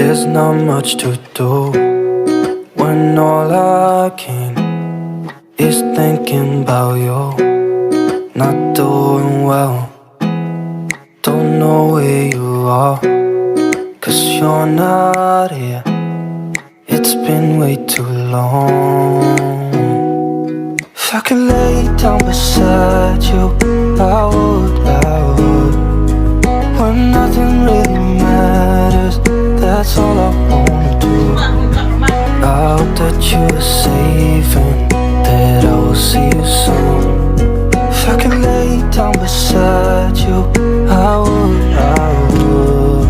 There's not much to do when all I can is thinking about you. Not doing well, don't know where you are, 'cause you're not here. It's been way too long. If I could lay down beside you, I would, when nothing really matters, that's all I wanna do. I hope that you're safe and that I will see you soon. If I could lay down beside you, I would, I would,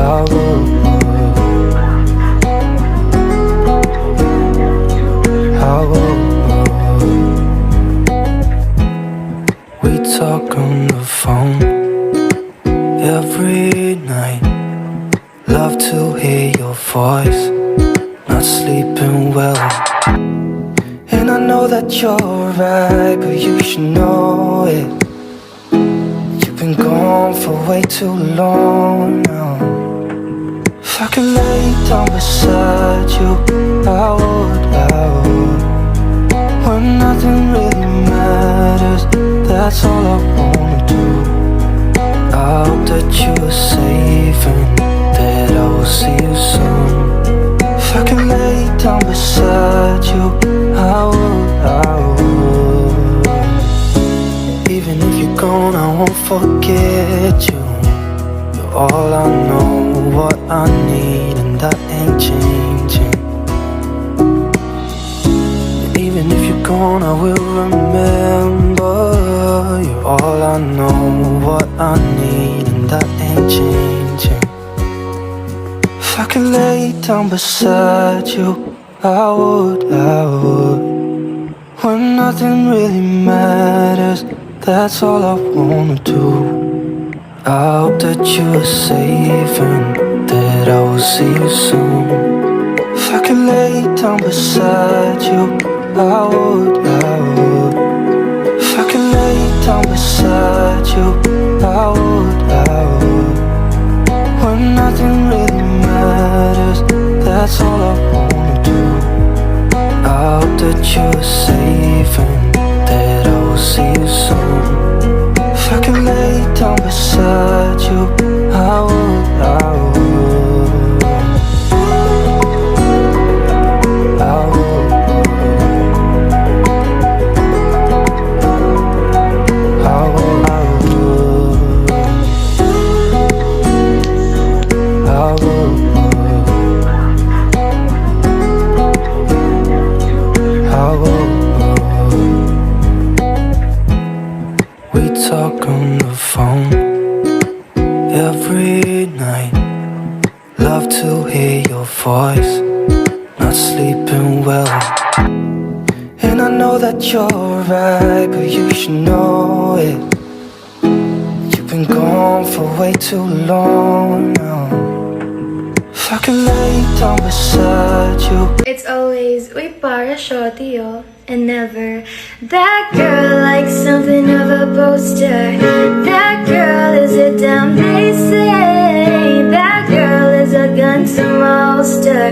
I would, I would. We talk on the phone every night. Love to hear your voice, not sleeping well. And I know that you're right, but you should know it. You've been gone for way too long now. If I could lay down beside you, I would, when nothing really matters, that's all I wanna do. I hope that you're safe and that I will see you soon. If I could lay down beside you, I would, I would. Even if you're gone, I won't forget you. You're all I know, what I need, and that ain't changing. And even if you're gone, I will remember. You're all I know, what I need, and that ain't changing. If I could lay down beside you, I would, when nothing really matters, that's all I wanna do. I hope that you're safe and that I will see you soon. If I could lay down beside you, I would, if I could lay down beside you, I would, when nothing really matters, that's all I wanna do. I hope that you're safe and that I will see you soon. If I could lay down beside you, I would, I would, I would, I would, I would, I would. We talk on the phone every night. Love to hear your voice, not sleeping well. And I know that you're right, but you should know it. You've been gone for way too long now. If I could lay down beside you. It's always, we para shorty, yo, and never. That girl likes something of a poster. That girl is a dumb, they say. That girl is a gun to my holster.